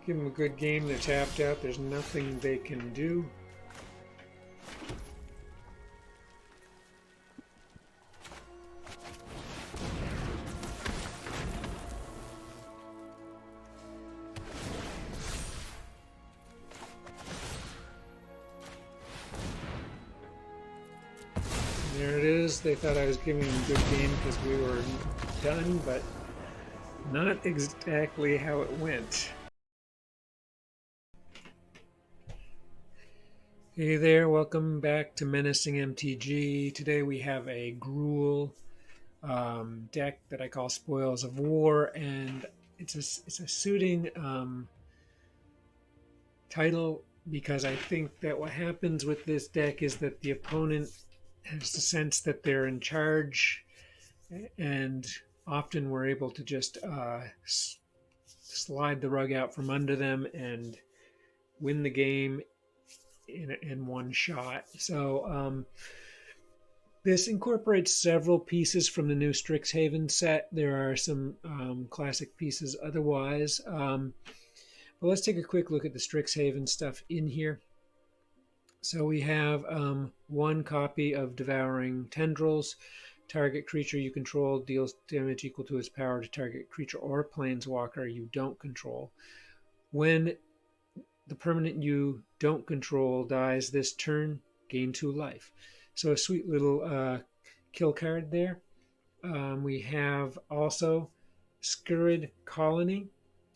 Give them a good game. They're tapped out. There's nothing they can do. There it is. They thought I was giving them a good game because we were done, but not exactly how it went. Hey there, welcome back to Menacing MTG. Today we have a Gruul deck that I call Spoils of War, and it's a suiting title because I think that what happens with this deck is that the opponent has the sense that they're in charge, and often we're able to just slide the rug out from under them and win the game in one shot. So this incorporates several pieces from the new Strixhaven set. There are some classic pieces otherwise. But let's take a quick look at the Strixhaven stuff in here. So we have one copy of Devouring Tendrils. Target creature you control deals damage equal to its power to target creature or planeswalker you don't control. When the permanent you don't control dies this turn, gain 2 life. So a sweet little kill card there. We have also Scurrid Colony,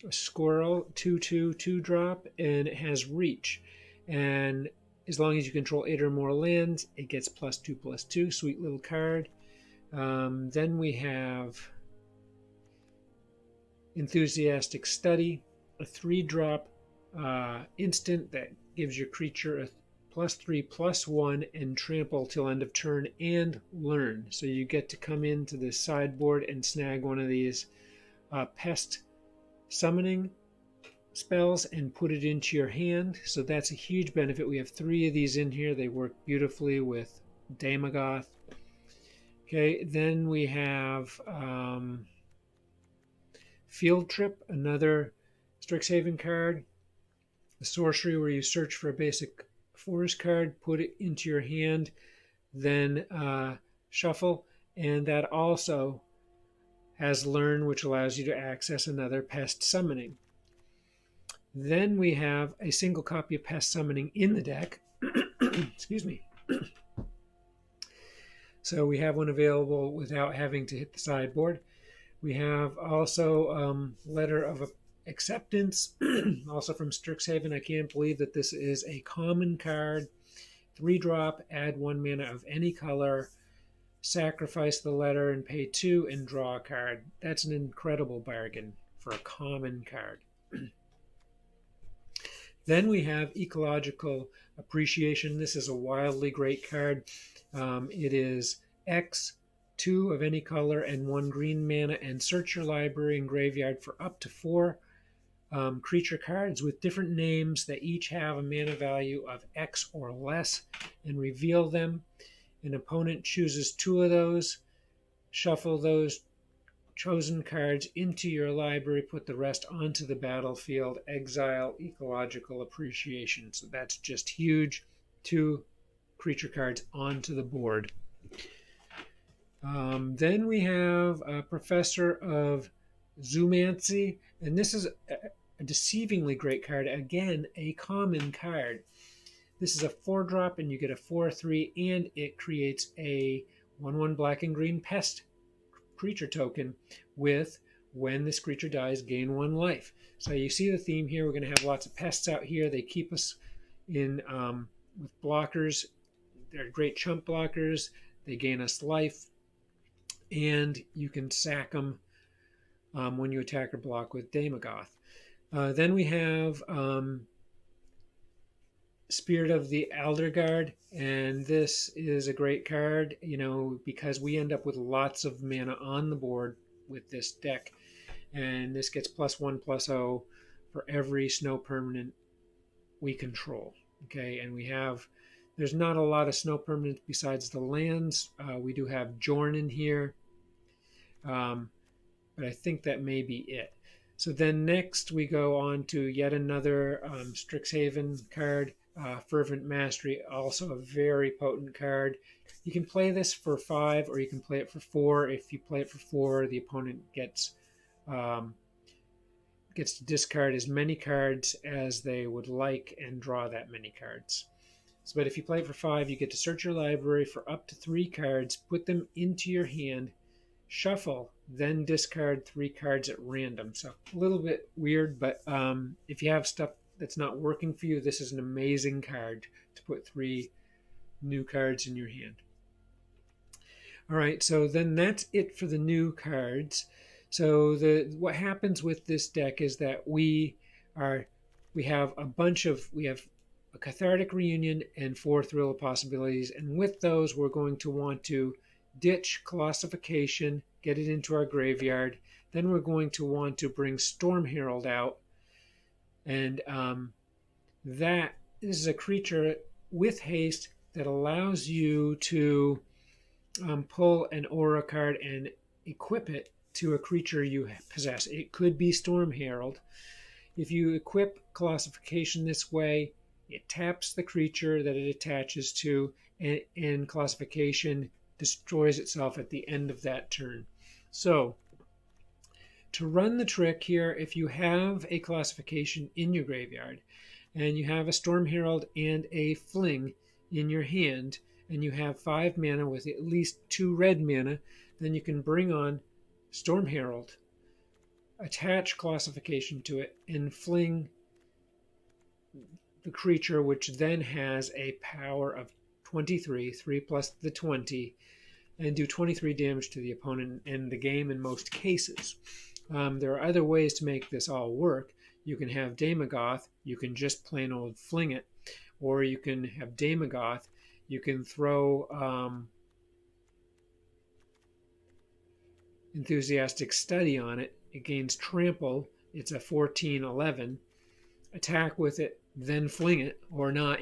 a squirrel, 2/2, 2-drop, and it has reach. And as long as you control 8 or more lands, it gets +2/+2. Sweet little card. Then we have Enthusiastic Study, a 3-drop instant that gives your creature a +3/+1 and trample till end of turn and learn. So you get to come into the sideboard and snag one of these pest summoning spells and put it into your hand. So that's a huge benefit. We have 3 of these in here. They work beautifully with Daemogoth. Okay, then we have Field Trip, another Strixhaven card. The sorcery where you search for a basic forest card, put it into your hand, then shuffle, and that also has Learn, which allows you to access another pest summoning. Then we have a single copy of Pest Summoning in the deck. Excuse me. So we have one available without having to hit the sideboard. We have also Letter of Acceptance, also from Strixhaven. I can't believe that this is a common card. 3-drop, add 1 mana of any color, sacrifice the letter and pay 2 and draw a card. That's an incredible bargain for a common card. Then we have Ecological Appreciation. This is a wildly great card. It is X, 2 of any color and 1 green mana, and search your library and graveyard for up to 4 creature cards with different names that each have a mana value of X or less, and reveal them. An opponent chooses 2 of those, shuffle those chosen cards into your library, put the rest onto the battlefield, exile Ecological Appreciation. So that's just huge. 2 creature cards onto the board. Then we have a Professor of Zoomancy, and this is a deceivingly great card. Again, a common card. This is a 4-drop, and you get a 4/3, and it creates a 1/1 black and green pest creature token with when this creature dies, gain 1 life. So you see the theme here. We're going to have lots of pests out here. They keep us in with blockers. They're great chump blockers. They gain us life, and you can sack them when you attack or block with Daemogoth. Then we have Spirit of the Aldergard, and this is a great card, because we end up with lots of mana on the board with this deck, and this gets +1/+0 for every snow permanent we control. Okay, and there's not a lot of snow permanents besides the lands. We do have Jorn in here, but I think that may be it. So then next we go on to yet another Strixhaven card, Fervent Mastery, also a very potent card. You can play this for 5 or you can play it for 4. If you play it for 4, the opponent um, gets to discard as many cards as they would like and draw that many cards. So, but if you play it for 5, you get to search your library for up to 3 cards, put them into your hand, shuffle, then discard 3 cards at random. So a little bit weird, but if you have stuff that's not working for you, this is an amazing card to put 3 new cards in your hand. All right, so then that's it for the new cards. So what happens with this deck is that we have a Cathartic Reunion and 4 Thrill of Possibilities, and with those we're going to want to ditch Colossification, get it into our graveyard. Then we're going to want to bring Storm Herald out, and that is a creature with haste that allows you to pull an aura card and equip it to a creature you possess. It could be Storm Herald. If you equip Colossification this way, it taps the creature that it attaches to, and Colossification destroys itself at the end of that turn. So, to run the trick here, if you have a Colossification in your graveyard, and you have a Storm Herald and a Fling in your hand, and you have 5 mana with at least 2 red mana, then you can bring on Storm Herald, attach Colossification to it, and fling the creature, which then has a power of 23, 3 plus the 20, and do 23 damage to the opponent and the game in most cases. There are other ways to make this all work. You can have Daemogoth, you can just plain old fling it, or you can have Daemogoth, you can throw Enthusiastic Study on it. It gains trample. It's a 14/11. Attack with it, then fling it or not,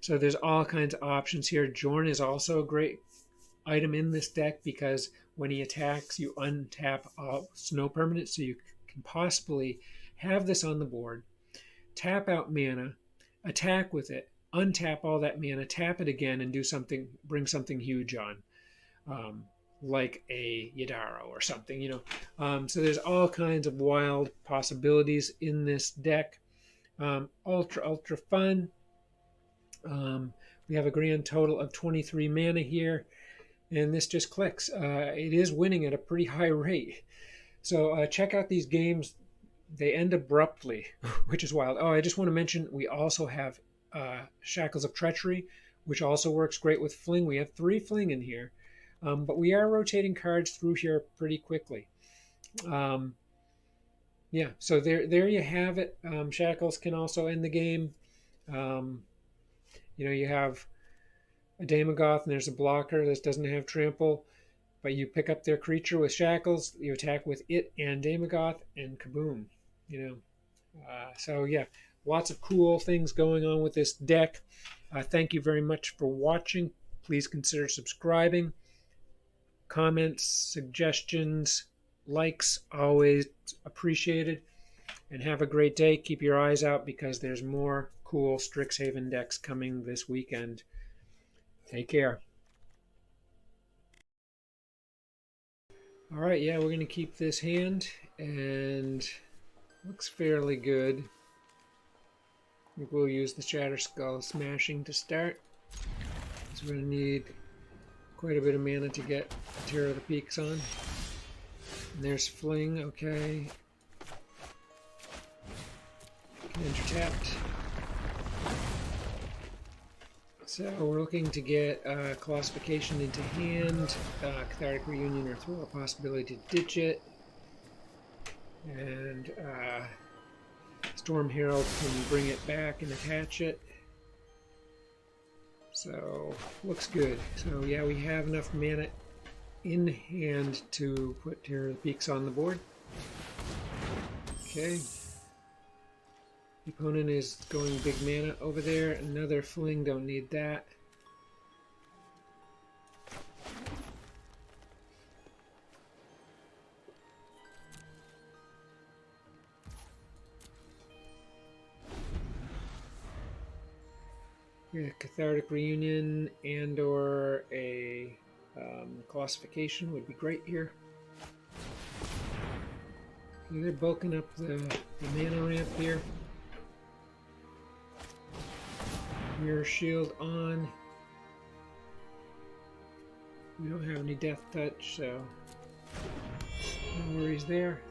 So there's all kinds of options here. Jorn is also a great item in this deck because when he attacks, you untap all snow permanents, so you can possibly have this on the board, tap out mana, attack with it, untap all that mana, tap it again, and bring something huge on. Like a Yadaro or something, So there's all kinds of wild possibilities in this deck. Ultra fun. We have a grand total of 23 mana here, and this just clicks. It is winning at a pretty high rate. So check out these games. They end abruptly, which is wild. Oh, I just want to mention we also have Shackles of Treachery, which also works great with Fling. We have 3 Fling in here. But we are rotating cards through here pretty quickly. Yeah, so there you have it. Shackles can also end the game. You have a Daemogoth and there's a blocker that doesn't have trample, but you pick up their creature with Shackles, you attack with it and Daemogoth, and kaboom. So yeah, lots of cool things going on with this deck. Thank you very much for watching. Please consider subscribing. Comments, suggestions, likes, always appreciated. And have a great day. Keep your eyes out because there's more cool Strixhaven decks coming this weekend. Take care. All right, yeah, we're going to keep this hand, and looks fairly good. I think we'll use the Shatterskull Smashing to start. So we're going to need quite a bit of mana to get Terror of the Peaks on. And there's Fling, okay. Enter tapped. So we're looking to get Colossification into hand, Cathartic Reunion or Thrill of Possibility to ditch it, and Storm Herald can bring it back and attach it. So, looks good. So yeah, we have enough mana in hand to put Terror of the Peaks on the board. Okay. The opponent is going big mana over there. Another Fling, don't need that. A cathartic reunion and or a classification would be great here. Okay, they're bulking up the mana ramp here. Mirror shield on. We don't have any death touch, so no worries there.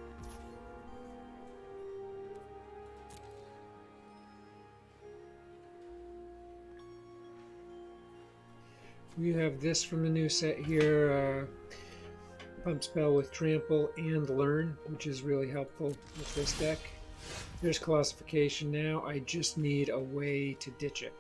We have this from the new set here, Pump Spell with Trample and Learn, which is really helpful with this deck. There's Classification now, I just need a way to ditch it.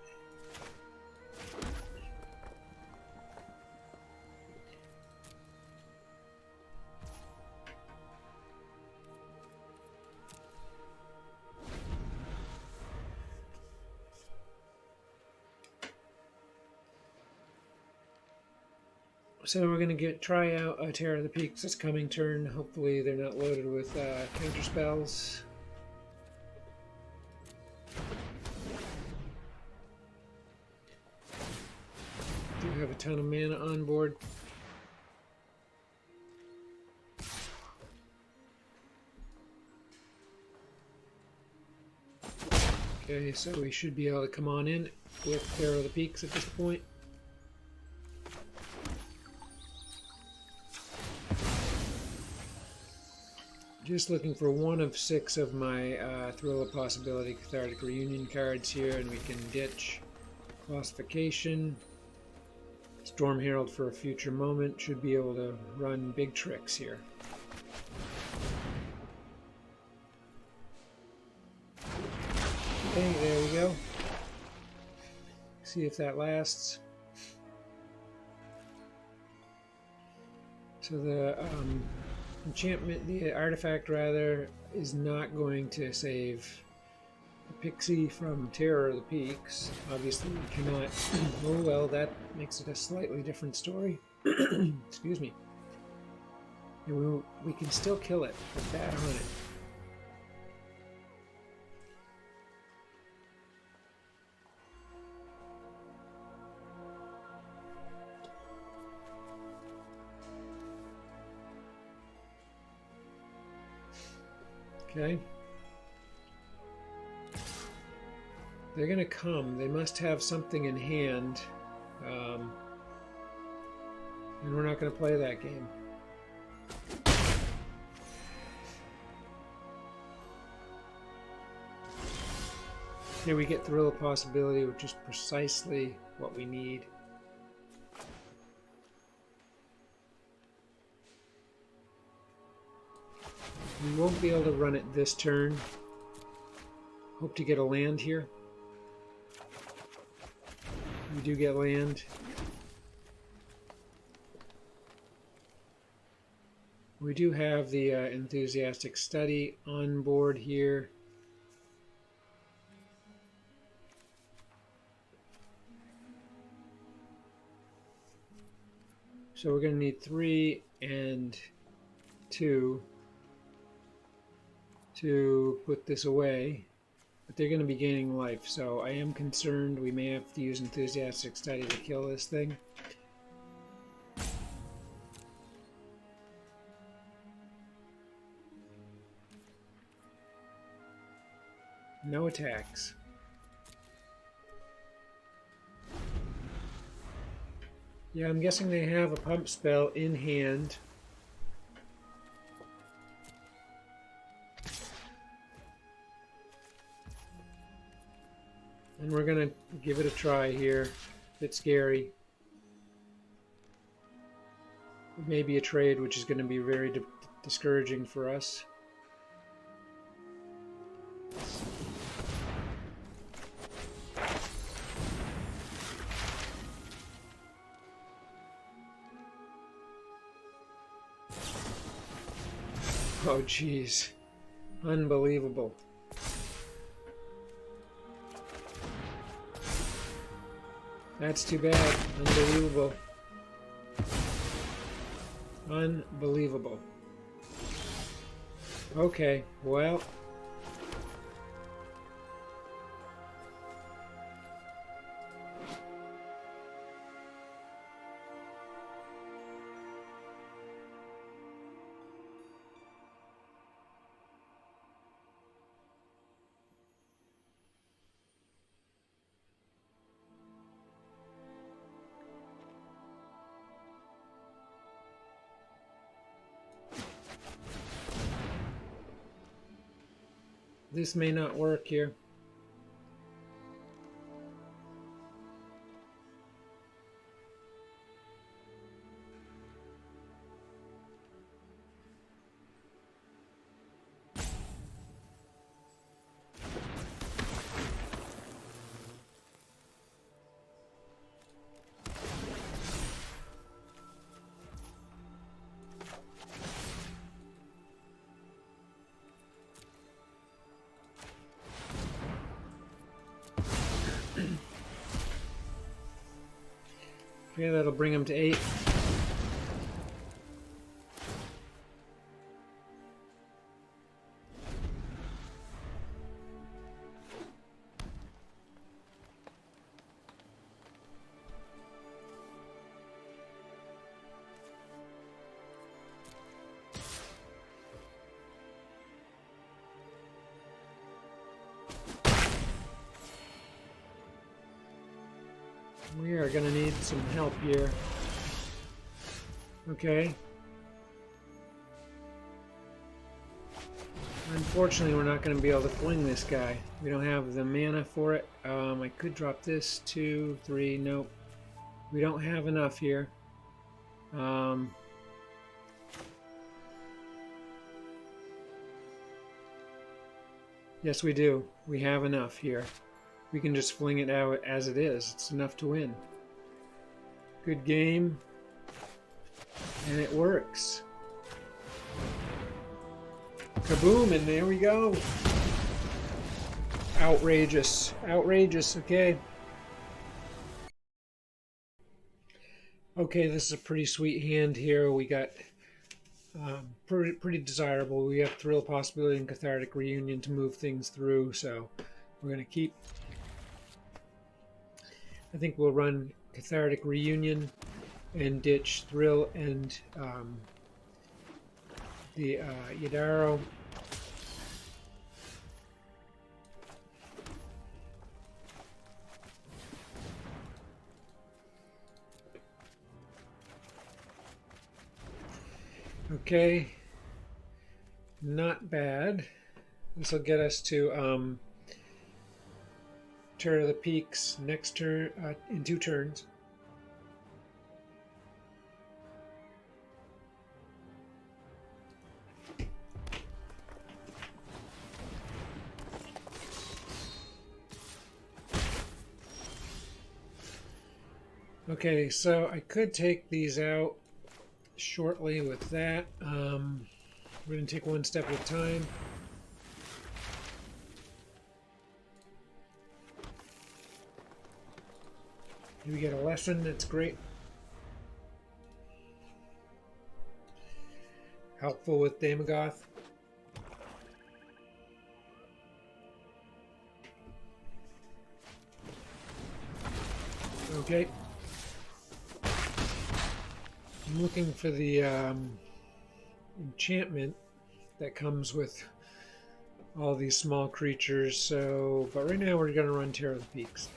So we're going to try out Terror of the Peaks this coming turn. Hopefully they're not loaded with counter spells. Do have a ton of mana on board. Okay, so we should be able to come on in with Terror of the Peaks at this point. Just looking for one of 6 of my Thrill of Possibility Cathartic Reunion cards here, and we can ditch Classification. Storm Herald for a future moment. Should be able to run big tricks here. Okay, there we go. See if that lasts. So the enchantment, the artifact rather, is not going to save the Pixie from Terror of the Peaks. Obviously we cannot. Oh well, that makes it a slightly different story. Excuse me. And we can still kill it with that on it. Okay. They're going to come. They must have something in hand. And we're not going to play that game. Here we get Thrill of Possibility, which is precisely what we need. We won't be able to run it this turn. Hope to get a land here. We do get land. We do have the Enthusiastic Study on board here. So we're going to need 3 and 2 to put this away, but they're going to be gaining life, so I am concerned we may have to use Enthusiastic Study to kill this thing. No attacks. Yeah, I'm guessing they have a pump spell in hand. And we're going to give it a try here. A bit scary. It may be a trade which is going to be very discouraging for us. Oh, jeez. Unbelievable. That's too bad. Unbelievable. Unbelievable. Okay, well. This may not work here. Okay, that'll bring him to 8. We are going to need some help here. Okay. Unfortunately, we're not going to be able to fling this guy. We don't have the mana for it. I could drop this. 2, 3. Nope. We don't have enough here. Yes, we do. We have enough here. We can just fling it out as it is. It's enough to win. Good game. And it works. Kaboom, and there we go. Outrageous. Outrageous, okay. Okay, this is a pretty sweet hand here. We got pretty desirable. We have Thrill, Possibility, and Cathartic Reunion to move things through, so we're going to keep. I think we'll run Cathartic Reunion and ditch Thrill and the Yadaro. Okay, not bad. This will get us to Terror of the Peaks next turn in 2 turns. Okay, so I could take these out shortly with that. We're going to take one step at a time. We get a lesson, that's great. Helpful with Damogoth. Okay. I'm looking for the enchantment that comes with all these small creatures, so but right now we're going to run Terror of the Peaks.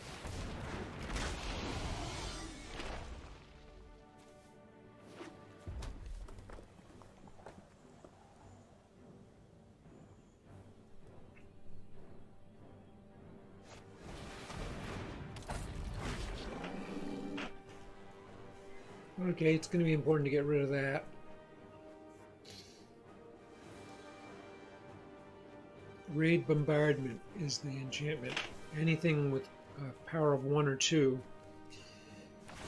Okay, it's going to be important to get rid of that. Raid Bombardment is the enchantment. Anything with power of 1 or 2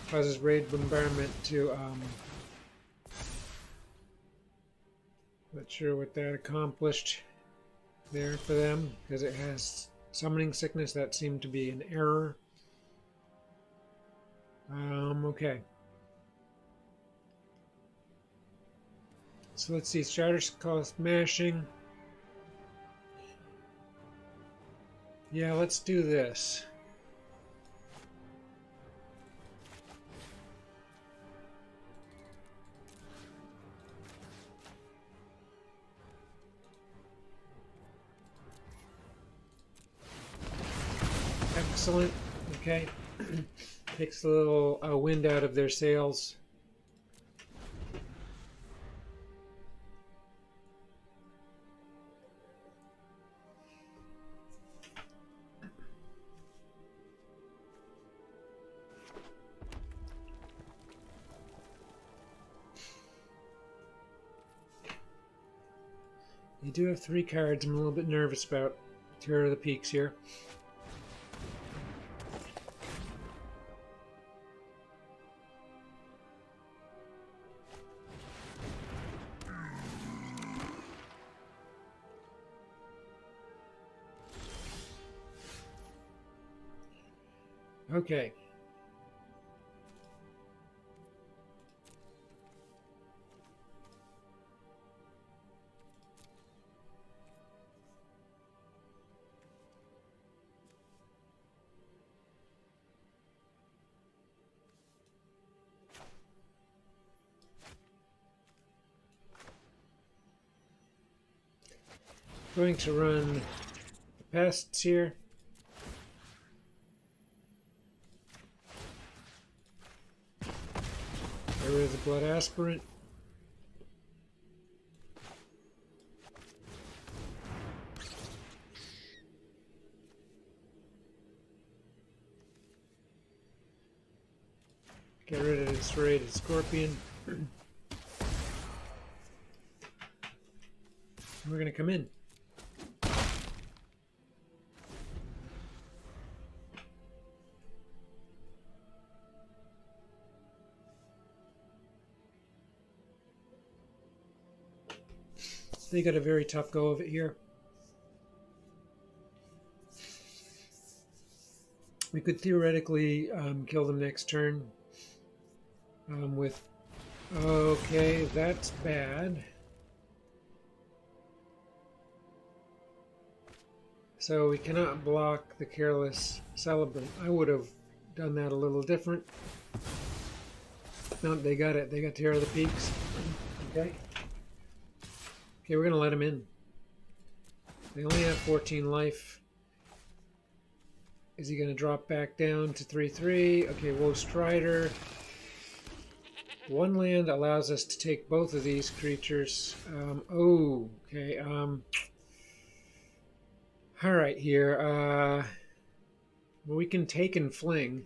causes Raid Bombardment to not sure what that accomplished there for them, because it has Summoning Sickness. That seemed to be an error. Okay. So let's see, Shatterskull Smashing. Yeah, let's do this. Excellent. Okay. Takes a little wind out of their sails. You do have 3 cards I'm a little bit nervous about. Terror of the Peaks here. Okay. Going to run the pests here. Get rid of the blood aspirant. Get rid of the serrated scorpion. We're going to come in. They got a very tough go of it here. We could theoretically kill them next turn with... Okay, that's bad. So we cannot block the Careless Celebrant. I would have done that a little different. No, they got it. They got Terror of the Peaks. Okay. Okay, we're going to let him in. They only have 14 life. Is he going to drop back down to 3/3? Okay, Woe Strider. 1 land allows us to take both of these creatures. Okay. Alright here. Well, we can take and fling.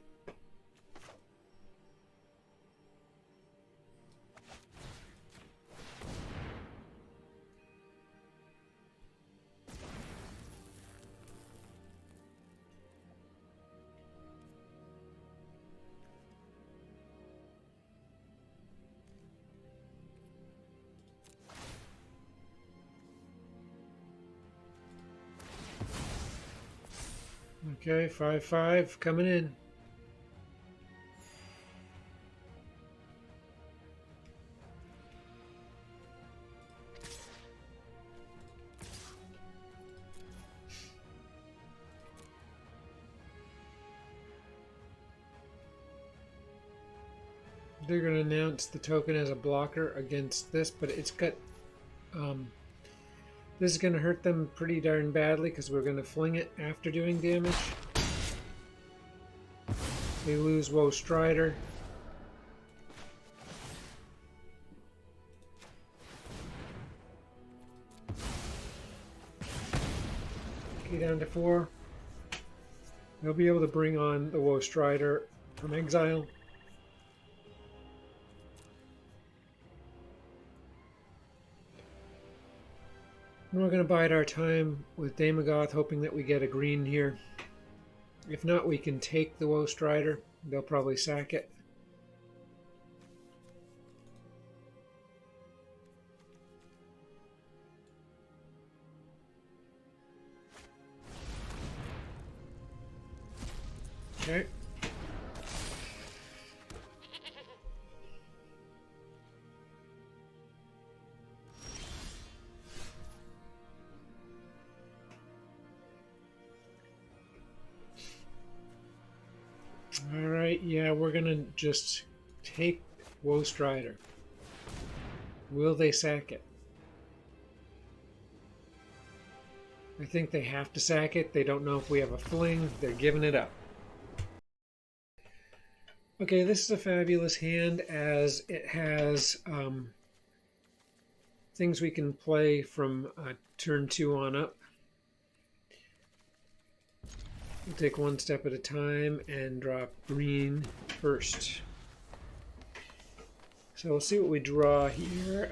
Okay, 5/5 coming in. They're going to announce the token as a blocker against this, but it's got... this is going to hurt them pretty darn badly because we're going to fling it after doing damage. They lose Woe Strider. Okay, down to 4. They'll be able to bring on the Woe Strider from exile. And we're going to bide our time with Daemogoth, hoping that we get a green here. If not, we can take the Woe Strider. They'll probably sack it. Okay. Alright, yeah, we're gonna just take Woe Strider. Will they sack it? I think they have to sack it. They don't know if we have a fling. They're giving it up. Okay, this is a fabulous hand as it has things we can play from turn 2 on up. We'll take 1 step at a time and drop green first. So we'll see what we draw here.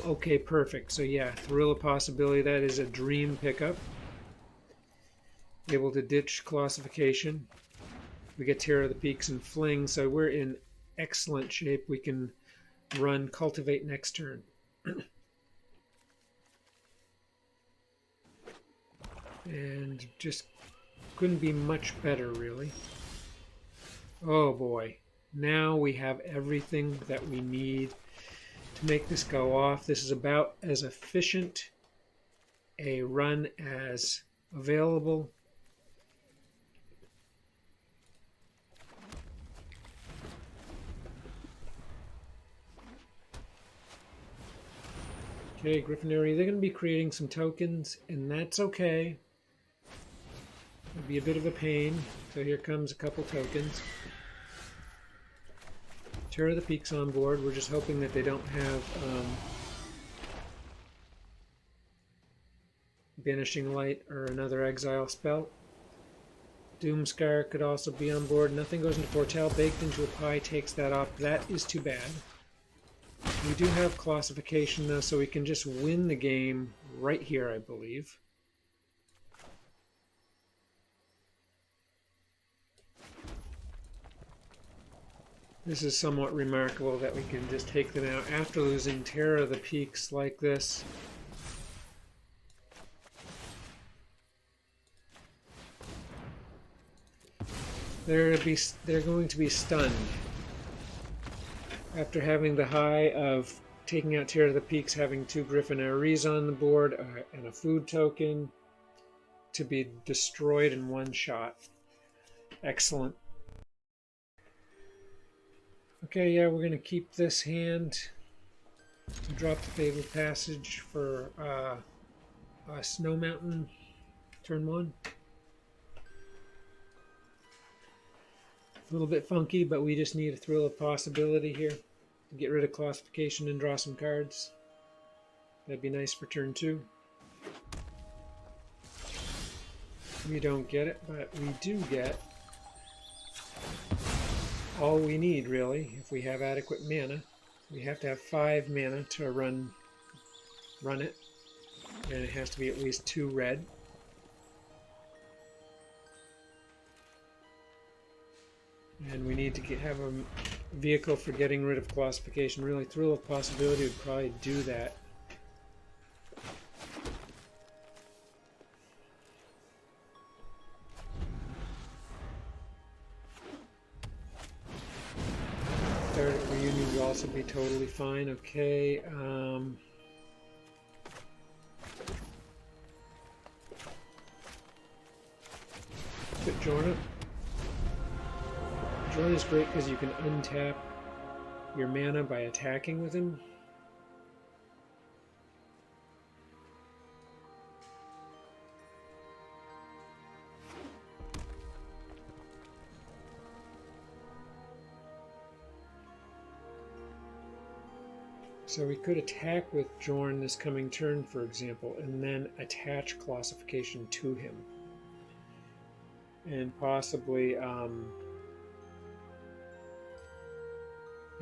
Okay, perfect. So yeah, Thrill of Possibility, that is a dream pickup. Able to ditch Classification. We get Terror of the Peaks and Fling, so we're in excellent shape. We can run Cultivate next turn. And just couldn't be much better, really. Oh boy. Now we have everything that we need to make this go off. This is about as efficient a run as available. Okay, Griffinary, they're going to be creating some tokens, and that's okay. It'll be a bit of a pain. So here comes a couple tokens. Terror of the Peaks on board. We're just hoping that they don't have Banishing Light or another exile spell. Doomscar could also be on board. Nothing goes into Foretell. Baked into a Pie takes that off. That is too bad. We do have Classification though, so we can just win the game right here, I believe. This is somewhat remarkable that we can just take them out after losing Terror of the Peaks like this. They're going to be stunned. After having the high of taking out Terror of the Peaks, having 2 Griffinaries on the board, and a food token to be destroyed in one shot. Excellent. Okay, yeah, we're going to keep this hand. Drop the Fabled Passage for Snow Mountain, turn 1. A little bit funky, but we just need a Thrill of Possibility here to get rid of Classification and draw some cards. That'd be nice for turn 2. We don't get it, but we do get all we need, really, if we have adequate mana. We have to have 5 mana to run it, and it has to be at least 2 red. And we need to have a vehicle for getting rid of Classification. Really, Thrill of Possibility would probably do that. Third Reunion would also be totally fine. Okay. Put Jorna. Jorna is great because you can untap your mana by attacking with him. So we could attack with Jorn this coming turn, for example, and then attach Classification to him. And possibly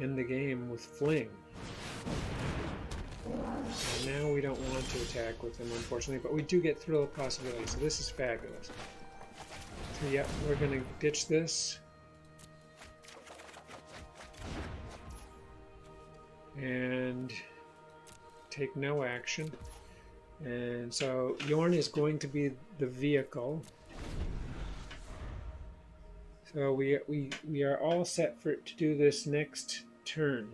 end the game with Fling. And now we don't want to attack with him, unfortunately, but we do get Thrill of Possibility, so this is fabulous. So yeah, we're going to ditch this. And take no action. And so Yorn is going to be the vehicle. So we are all set for it to do this next turn.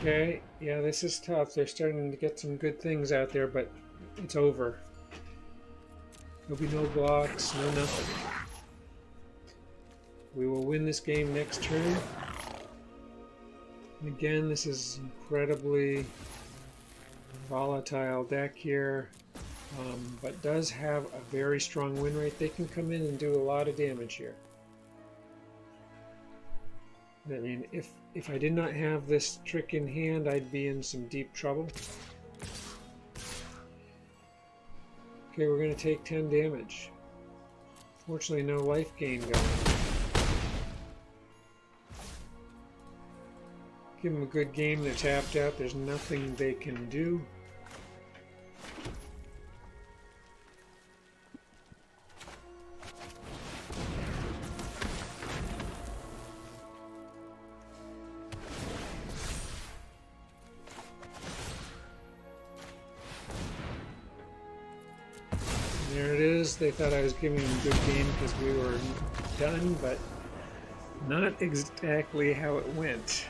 Okay, yeah, this is tough. They're starting to get some good things out there, but it's over. There'll be no blocks, no nothing. We will win this game next turn. And again, this is incredibly volatile deck here, but does have a very strong win rate. They can come in and do a lot of damage here. I mean, if I did not have this trick in hand, I'd be in some deep trouble. Okay, we're going to take 10 damage. Fortunately, no life gain going. Give them a good game. They're tapped out. There's nothing they can do. There it is. They thought I was giving them a good game because we were done, but not exactly how it went.